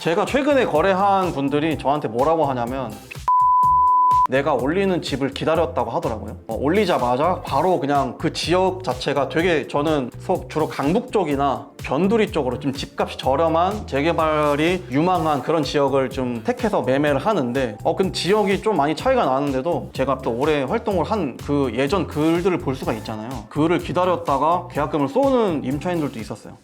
제가 최근에 거래한 분들이 저한테 뭐라고 하냐면 내가 올리는 집을 기다렸다고 하더라고요. 올리자마자 바로 그냥 그 지역 자체가 되게 저는 주로 강북 쪽이나 변두리 쪽으로 좀 집값이 저렴한 재개발이 유망한 그런 지역을 좀 택해서 매매를 하는데 그 지역이 좀 많이 차이가 나는데도 제가 또 오래 활동을 한 그 예전 글들을 볼 수가 있잖아요. 그를 기다렸다가 계약금을 쏘는 임차인들도 있었어요.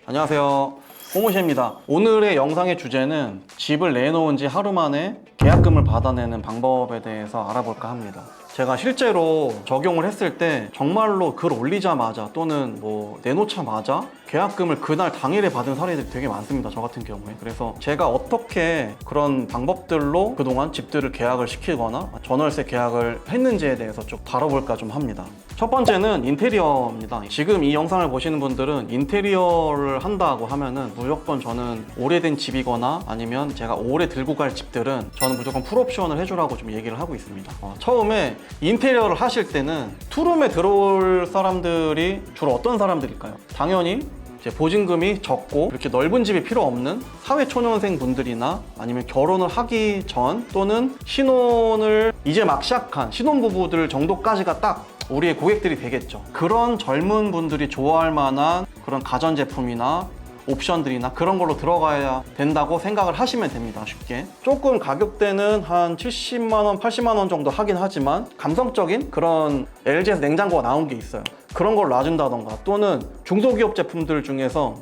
안녕하세요, 호모시입니다. 오늘의 영상의 주제는 집을 내놓은 지 하루 만에 계약금을 받아내는 방법에 대해서 알아볼까 합니다. 제가 실제로 적용을 했을 때 정말로 글 올리자마자 또는 뭐 내놓자마자 계약금을 그날 당일에 받은 사례들이 되게 많습니다. 저 같은 경우에. 그래서 제가 어떻게 그런 방법들로 그동안 집들을 계약을 시키거나 전월세 계약을 했는지에 대해서 좀 다뤄볼까 좀 합니다. 첫 번째는 인테리어입니다. 지금 이 영상을 보시는 분들은 인테리어를 한다고 하면은 무조건 저는 오래된 집이거나 아니면 제가 오래 들고 갈 집들은 저는 무조건 풀옵션을 해주라고 좀 얘기를 하고 있습니다. 처음에 인테리어를 하실 때는 투룸에 들어올 사람들이 주로 어떤 사람들일까요? 당연히 이제 보증금이 적고 이렇게 넓은 집이 필요 없는 사회초년생 분들이나 아니면 결혼을 하기 전 또는 신혼을 이제 막 시작한 신혼부부들 정도까지가 딱 우리의 고객들이 되겠죠. 그런 젊은 분들이 좋아할 만한 그런 가전제품이나 옵션들이나 그런 걸로 들어가야 된다고 생각을 하시면 됩니다. 쉽게. 조금 가격대는 한 70만 원, 80만 원 정도 하긴 하지만 감성적인 그런 LG에서 냉장고가 나온 게 있어요. 그런 걸 놔준다던가 또는 중소기업 제품들 중에서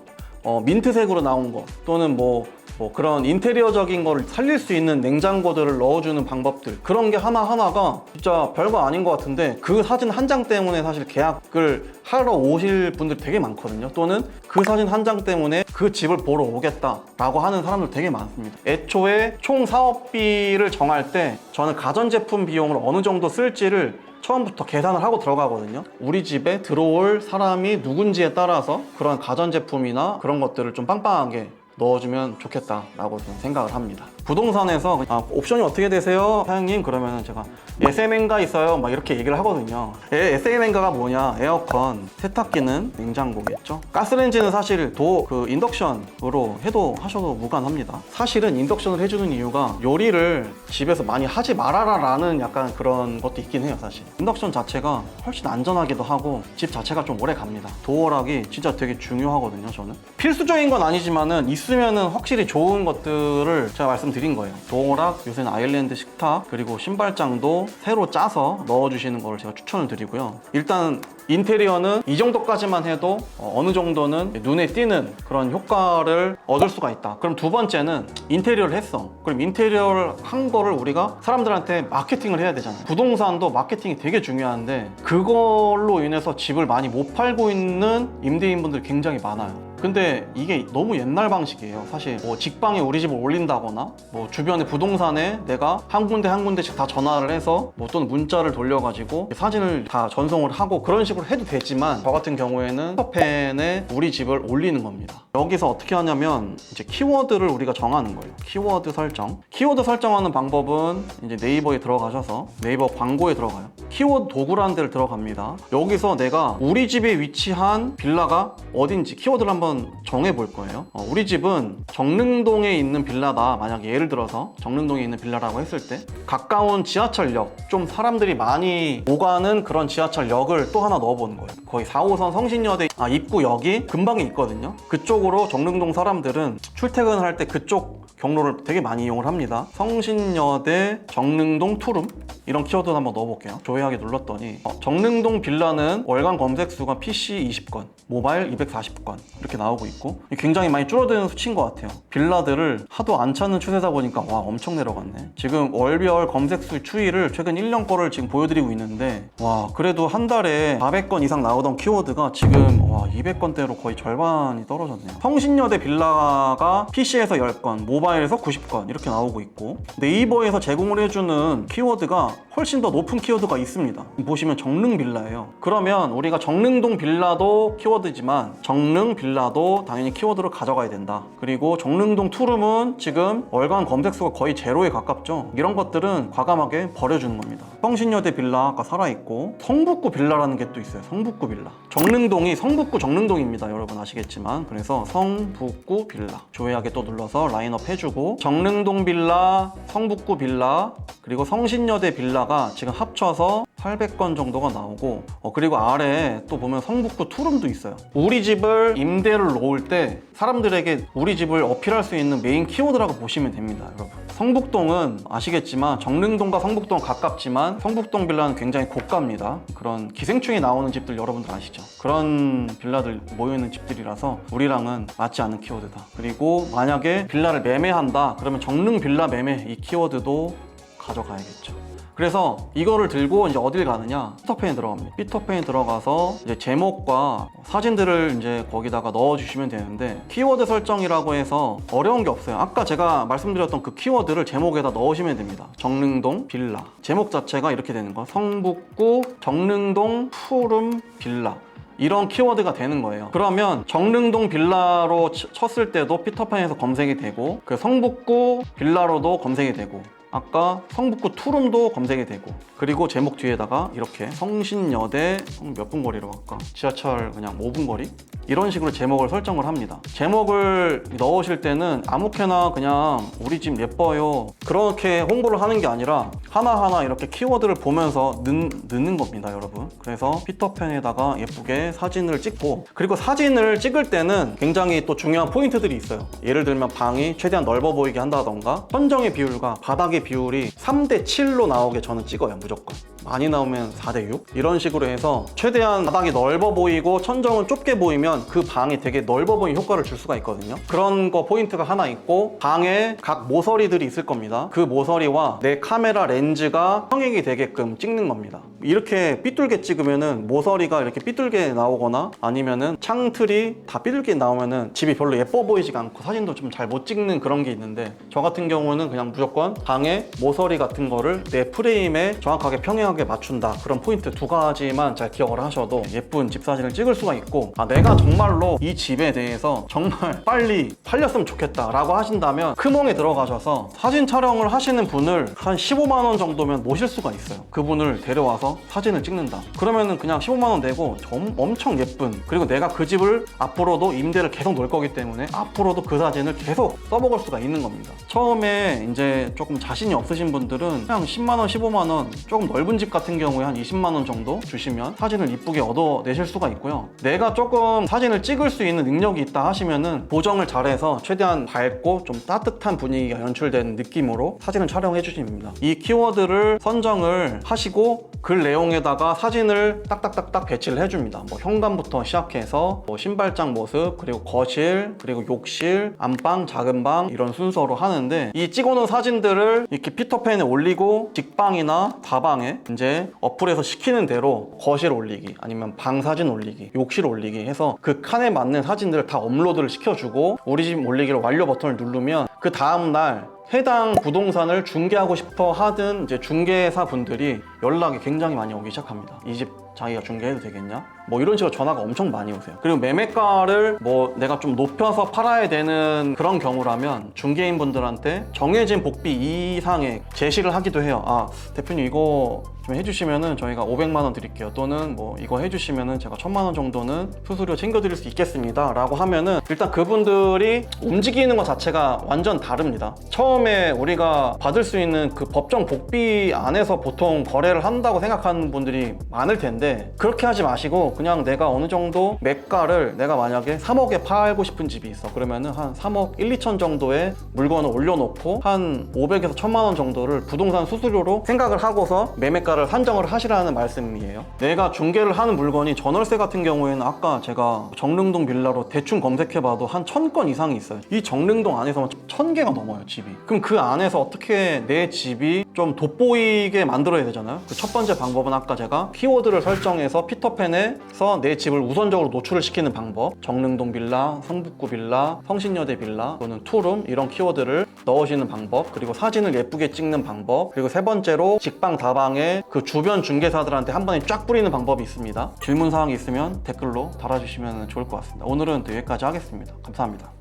민트색으로 나온 거 또는 뭐 그런 인테리어적인 거를 살릴 수 있는 냉장고들을 넣어주는 방법들, 그런 게 하나하나가 진짜 별거 아닌 것 같은데 그 사진 한 장 때문에 사실 계약을 하러 오실 분들이 되게 많거든요. 또는 그 사진 한 장 때문에 그 집을 보러 오겠다라고 하는 사람들 되게 많습니다. 애초에 총 사업비를 정할 때 저는 가전제품 비용을 어느 정도 쓸지를 처음부터 계산을 하고 들어가거든요. 우리 집에 들어올 사람이 누군지에 따라서 그런 가전제품이나 그런 것들을 좀 빵빵하게 넣어주면 좋겠다라고 좀 생각을 합니다. 부동산에서 옵션이 어떻게 되세요? 사장님, 그러면 제가 SMN가 있어요 막 이렇게 얘기를 하거든요. SMN가가 뭐냐? 에어컨, 세탁기는 냉장고겠죠. 가스레인지는 사실 그 인덕션으로 해도 하셔도 무관합니다. 사실은 인덕션을 해주는 이유가 요리를 집에서 많이 하지 말아라 라는 약간 그런 것도 있긴 해요. 사실 인덕션 자체가 훨씬 안전하기도 하고 집 자체가 좀 오래 갑니다. 도어락이 진짜 되게 중요하거든요. 저는 필수적인 건 아니지만은 있으면은 확실히 좋은 것들을 제가 말씀드린 거예요. 도어락, 요새는 아일랜드 식탁, 그리고 신발장도 새로 짜서 넣어주시는 걸 제가 추천을 드리고요. 일단 인테리어는 이 정도까지만 해도 어느 정도는 눈에 띄는 그런 효과를 얻을 수가 있다. 그럼 두 번째는 인테리어를 했어. 그럼 인테리어를 한 거를 우리가 사람들한테 마케팅을 해야 되잖아요. 부동산도 마케팅이 되게 중요한데 그걸로 인해서 집을 많이 못 팔고 있는 임대인분들이 굉장히 많아요. 근데 이게 너무 옛날 방식이에요. 사실 뭐 직방에 우리 집을 올린다거나 뭐 주변의 부동산에 내가 한 군데씩 다 전화를 해서 뭐 또는 문자를 돌려가지고 사진을 다 전송을 하고 그런 식으로 해도 되지만 저 같은 경우에는 카페펜에 우리 집을 올리는 겁니다. 여기서 어떻게 하냐면 이제 키워드를 우리가 정하는 거예요. 키워드 설정. 키워드 설정하는 방법은 이제 네이버에 들어가셔서 네이버 광고에 들어가요. 키워드 도구라는 데를 들어갑니다. 여기서 내가 우리 집에 위치한 빌라가 어딘지 키워드를 한번 정해 볼 거예요. 우리 집은 정릉동에 있는 빌라다. 만약에 예를 들어서 정릉동에 있는 빌라라고 했을 때 가까운 지하철역, 좀 사람들이 많이 오가는 그런 지하철역을 또 하나 넣어보는 거예요. 거의 4호선 성신여대 입구역이 근방에 있거든요. 그쪽으로 정릉동 사람들은 출퇴근을 할 때 그쪽 경로를 되게 많이 이용을 합니다. 성신여대 정릉동 투룸 이런 키워드 한번 넣어볼게요. 조회하기 눌렀더니 정릉동 빌라는 월간 검색 수가 PC 20건, 모바일 240건 이렇게 나오고 있고 굉장히 많이 줄어드는 수치인 것 같아요. 빌라들을 하도 안 찾는 추세다 보니까 와 엄청 내려갔네. 지금 월별 검색 수 추이를 최근 1년 거를 지금 보여드리고 있는데 와 그래도 한 달에 400건 이상 나오던 키워드가 지금 와 200건대로 거의 절반이 떨어졌네요. 성신여대 빌라가 PC에서 10건, 모바일에서 90건 이렇게 나오고 있고 네이버에서 제공을 해주는 키워드가 훨씬 더 높은 키워드가 있습니다. 보시면 정릉 빌라예요. 그러면 우리가 정릉동 빌라도 키워드지만 정릉 빌라도 빌라도 당연히 키워드를 가져가야 된다. 그리고 정릉동 투룸은 지금 월간 검색수가 거의 제로에 가깝죠. 이런 것들은 과감하게 버려주는 겁니다. 성신여대 빌라 아까 살아있고, 성북구 빌라라는 게 또 있어요. 성북구 빌라. 정릉동이 성북구 정릉동입니다. 여러분 아시겠지만. 그래서 성북구 빌라 조회하게 또 눌러서 라인업 해주고, 정릉동 빌라, 성북구 빌라, 그리고 성신여대 빌라가 지금 합쳐서 800건 정도가 나오고, 그리고 아래에 또 보면 성북구 투룸도 있어요. 우리 집을 임대를 놓을 때 사람들에게 우리 집을 어필할 수 있는 메인 키워드라고 보시면 됩니다, 여러분. 성북동은 아시겠지만 정릉동과 성북동은 가깝지만 성북동 빌라는 굉장히 고가입니다. 그런 기생충이 나오는 집들 여러분들 아시죠? 그런 빌라들 모여있는 집들이라서 우리랑은 맞지 않는 키워드다. 그리고 만약에 빌라를 매매한다 그러면 정릉 빌라 매매 이 키워드도 가져가야겠죠. 그래서 이거를 들고 이제 어딜 가느냐, 피터팬에 들어갑니다. 피터팬에 들어가서 이제 제목과 사진들을 이제 거기다가 넣어주시면 되는데, 키워드 설정이라고 해서 어려운 게 없어요. 아까 제가 말씀드렸던 그 키워드를 제목에다 넣으시면 됩니다. 정릉동 빌라. 제목 자체가 이렇게 되는 거예요. 성북구 정릉동 푸름 빌라. 이런 키워드가 되는 거예요. 그러면 정릉동 빌라로 쳤을 때도 피터팬에서 검색이 되고, 그 성북구 빌라로도 검색이 되고, 아까 성북구 투룸도 검색이 되고, 그리고 제목 뒤에다가 이렇게 성신여대 몇 분 거리로 할까? 지하철 그냥 5분 거리? 이런 식으로 제목을 설정을 합니다. 제목을 넣으실 때는 아무렇게나 그냥 우리 집 예뻐요 그렇게 홍보를 하는 게 아니라 하나하나 이렇게 키워드를 보면서 넣는 겁니다, 여러분. 그래서 피터팬에다가 예쁘게 사진을 찍고, 그리고 사진을 찍을 때는 굉장히 또 중요한 포인트들이 있어요. 예를 들면 방이 최대한 넓어 보이게 한다던가, 천정의 비율과 바닥의 비율이 3대7로 나오게 저는 찍어요, 무조건. 많이 나오면 4대6 이런 식으로 해서 최대한 바닥이 넓어 보이고 천정은 좁게 보이면 그 방이 되게 넓어 보이는 효과를 줄 수가 있거든요. 그런 거 포인트가 하나 있고, 방에 각 모서리들이 있을 겁니다. 그 모서리와 내 카메라 렌즈가 평행이 되게끔 찍는 겁니다. 이렇게 삐뚤게 찍으면은 모서리가 이렇게 삐뚤게 나오거나 아니면은 창틀이 다 삐뚤게 나오면은 집이 별로 예뻐 보이지가 않고 사진도 좀 잘 못 찍는 그런 게 있는데, 저 같은 경우는 그냥 무조건 방에 모서리 같은 거를 내 프레임에 정확하게 평행하게 맞춘다. 그런 포인트 두 가지만 잘 기억을 하셔도 예쁜 집 사진을 찍을 수가 있고, 내가 정말로 이 집에 대해서 정말 빨리 팔렸으면 좋겠다 라고 하신다면 크몽에 들어가셔서 사진 촬영을 하시는 분을 한 15만 원 정도면 모실 수가 있어요. 그분을 데려와서 사진을 찍는다. 그러면은 그냥 15만 원 내고 엄청 예쁜, 그리고 내가 그 집을 앞으로도 임대를 계속 놓을 거기 때문에 앞으로도 그 사진을 계속 써먹을 수가 있는 겁니다. 처음에 이제 조금 자신이 없으신 분들은 그냥 10만 원, 15만 원, 조금 넓은 집 같은 경우에 한 20만 원 정도 주시면 사진을 이쁘게 얻어내실 수가 있고요. 내가 조금 사진을 찍을 수 있는 능력이 있다 하시면은 보정을 잘해서 최대한 밝고 좀 따뜻한 분위기가 연출된 느낌으로 사진을 촬영해 주시면 됩니다. 이 키워드를 선정을 하시고 글 내용에다가 사진을 딱딱딱딱 배치를 해줍니다. 뭐 현관부터 시작해서 뭐 신발장 모습, 그리고 거실, 그리고 욕실, 안방, 작은 방 이런 순서로 하는데, 이 찍어놓은 사진들을 이렇게 피터팬에 올리고 직방이나 다방에 이제 어플에서 시키는 대로 거실 올리기, 아니면 방 사진 올리기, 욕실 올리기 해서 그 칸에 맞는 사진들을 다 업로드를 시켜주고, 우리 집 올리기로 완료 버튼을 누르면 그 다음날 해당 부동산을 중개하고 싶어 하던 이제 중개사 분들이 연락이 굉장히 많이 오기 시작합니다. 이 집 자기가 중개해도 되겠냐? 뭐 이런 식으로 전화가 엄청 많이 오세요. 그리고 매매가를 뭐 내가 좀 높여서 팔아야 되는 그런 경우라면 중개인 분들한테 정해진 복비 이상의 제시를 하기도 해요. 대표님 이거 좀 해주시면은 저희가 500만 원 드릴게요. 또는 뭐 이거 해주시면은 제가 1000만 원 정도는 수수료 챙겨드릴 수 있겠습니다 라고 하면은, 일단 그분들이 움직이는 것 자체가 완전 다릅니다. 처음에 우리가 받을 수 있는 그 법정 복비 안에서 보통 거래를 한다고 생각하는 분들이 많을 텐데, 그렇게 하지 마시고 그냥 내가 어느 정도 매가를, 내가 만약에 3억에 팔고 싶은 집이 있어 그러면은 한 3억 1, 2천 정도의 물건을 올려놓고 한 500에서 1000만 원 정도를 부동산 수수료로 생각을 하고서 매매가를 산정을 하시라는 말씀이에요. 내가 중개를 하는 물건이 전월세 같은 경우에는 아까 제가 정릉동 빌라로 대충 검색해봐도 한 1000건 이상이 있어요. 이 정릉동 안에서만 1000개가 넘어요, 집이. 그럼 그 안에서 어떻게 내 집이 좀 돋보이게 만들어야 되잖아요. 그 첫 번째 방법은 아까 제가 키워드를 설정해서 피터팬에 해서 내 집을 우선적으로 노출을 시키는 방법, 정릉동 빌라, 성북구 빌라, 성신여대 빌라 또는 투룸 이런 키워드를 넣으시는 방법, 그리고 사진을 예쁘게 찍는 방법, 그리고 세 번째로 직방 다방에 그 주변 중개사들한테 한 번에 쫙 뿌리는 방법이 있습니다. 질문 사항이 있으면 댓글로 달아주시면 좋을 것 같습니다. 오늘은 여기까지 하겠습니다. 감사합니다.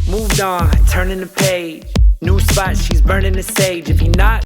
Moved on, turning the page. New spot, she's burning the sage. If he not